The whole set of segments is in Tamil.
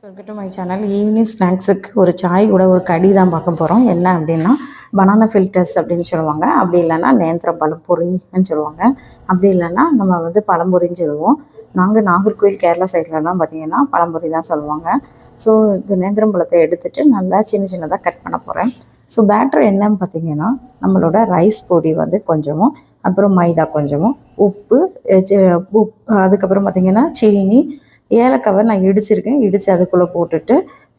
Welcome to my channel. Evening ஸ்நாக்ஸுக்கு ஒரு சாய் கூட ஒரு கடி தான் பார்க்க போகிறோம். என்ன அப்படின்னா பனானா ஃபில்டர்ஸ் அப்படின்னு சொல்லுவாங்க. அப்படி இல்லைன்னா நேந்திரம் பழப்பொரின்னு சொல்லுவாங்க. அப்படி இல்லைன்னா நம்ம வந்து பழம்பொரின்னு சொல்லுவோம். நாங்கள் நாகர்கோவில் கேரளா சைட்லலாம் பார்த்திங்கன்னா பழம்பொரி தான் சொல்லுவாங்க. ஸோ இந்த நேந்திரம் பழத்தை எடுத்துகிட்டு நல்லா சின்ன சின்னதாக கட் பண்ண போகிறேன். ஸோ பேட்டர் என்னன்னு பார்த்திங்கன்னா நம்மளோட ரைஸ் பொடி வந்து கொஞ்சமும், அப்புறம் மைதா கொஞ்சமும், உப்பு, அதுக்கப்புறம் பார்த்திங்கன்னா சீனி, ஏலக்காவை நான் இடிச்சிருக்கேன். இடித்து அதுக்குள்ளே போட்டுட்டு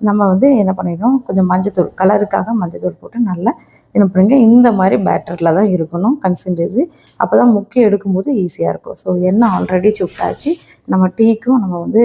நம்ம வந்து என்ன பண்ணிடணும், கொஞ்சம் மஞ்சத்தூள், கலருக்காக மஞ்சத்தூள் போட்டு நல்லா என்ன பண்ணுங்க, இந்த மாதிரி பேட்டரில் தான் இருக்கணும் கன்சிஸ்டன்சி. அப்போ தான் முக்கி எடுக்கும்போது ஈஸியாக இருக்கும். ஸோ எண்ணெய் ஆல்ரெடி சுட்டாச்சு. நம்ம டீக்கும் நம்ம வந்து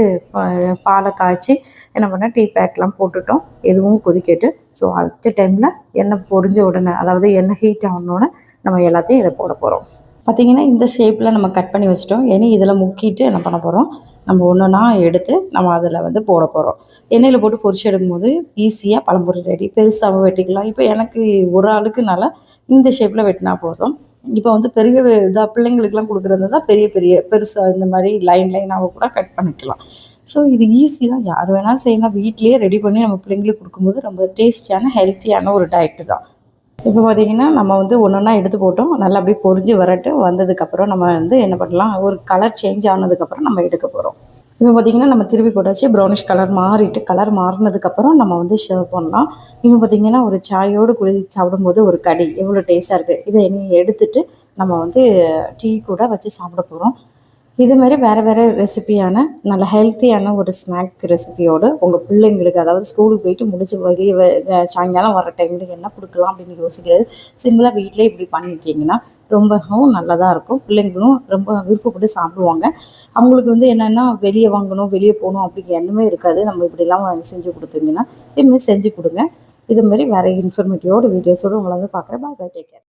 பாலை காய்ச்சி என்ன பண்ணால் டீ பேக்லாம் போட்டுட்டோம். எதுவும் கொதிக்கட்டு. ஸோ அடுத்த டைமில் எண்ணெய் பொரிஞ்ச உடனே, அதாவது எண்ணெய் ஹீட் ஆனோடனே நம்ம எல்லாத்தையும் இதை போட போகிறோம். பார்த்திங்கன்னா இந்த ஷேப்பில் நம்ம கட் பண்ணி வச்சுட்டோம். ஏன்னா இதில் முக்கிட்டு என்ன பண்ண போகிறோம், நம்ம ஒன்றுனா எடுத்து நம்ம அதில் வந்து போட போகிறோம். எண்ணெயில் போட்டு பொரிச்சு எடுக்கும்போது ஈஸியாக பழம்பொரி ரெடி. பெருசாகவும் வெட்டிக்கலாம். இப்போ எனக்கு ஒரு ஆளுக்குனால இந்த ஷேப்பில் வெட்டினா போதும். இப்போ வந்து பெரிய இதாக பிள்ளைங்களுக்கெல்லாம் கொடுக்குறது தான் பெரிய பெரிய பெருசாக இந்த மாதிரி லைனாக கூட கட் பண்ணிக்கலாம். ஸோ இது ஈஸி தான், யார் வேணாலும் செய்யலாம். வீட்லேயே ரெடி பண்ணி நம்ம பிள்ளைங்களுக்கு கொடுக்கும்போது ரொம்ப டேஸ்டியான ஹெல்த்தியான ஒரு டயட்டு தான். இப்போ பார்த்திங்கன்னா நம்ம வந்து ஒன்றா எடுத்து போட்டோம். நல்லா அப்படியே பொரிஞ்சு வரட்டும். வந்ததுக்கப்புறம் நம்ம வந்து என்ன பண்ணலாம், ஒரு கலர் சேஞ்ச் ஆனதுக்கப்புறம் நம்ம எடுக்க போகிறோம். இப்போ பார்த்திங்கன்னா நம்ம திருப்பி போட்டாச்சு. ப்ரௌனிஷ் கலர் மாறிட்டு, கலர் மாறினதுக்கப்புறம் நம்ம வந்து சர்வ் பண்ணலாம். இப்போ பார்த்திங்கன்னா ஒரு சாயோடு சாப்பிடும்போது ஒரு கடி எவ்வளோ டேஸ்ட்டாக இருக்குது. இதை எடுத்துட்டு நம்ம வந்து டீ கூட வச்சு சாப்பிட போகிறோம். இதுமாரி வேறு வேறு ரெசிபியான நல்ல ஹெல்த்தியான ஒரு ஸ்நாக் ரெசிபியோடு உங்கள் பிள்ளைங்களுக்கு, அதாவது ஸ்கூலுக்கு போயிட்டு முடிச்சு வெளியே சாயங்காலம் வர டைமில் என்ன கொடுக்கலாம் அப்படின்னு யோசிக்கிறது, சிம்பிளாக வீட்டிலே இப்படி பண்ணிட்டீங்கன்னா ரொம்பவும் நல்லதாக இருக்கும். பிள்ளைங்களும் ரொம்ப விருப்பப்பட்டு சாப்பிடுவாங்க. அவங்களுக்கு வந்து என்னென்னா வெளியே வாங்கணும், வெளியே போகணும் அப்படிங்கிற எண்ணமே இருக்காது. நம்ம இப்படிலாம் செஞ்சு கொடுத்தீங்கன்னா இதுமாரி செஞ்சு கொடுங்க. இதுமாரி வேறு இன்ஃபர்மேட்டிவோட வீடியோஸோடு உங்களை வந்து பார்க்குறேன். பாய், டேக் கேர்.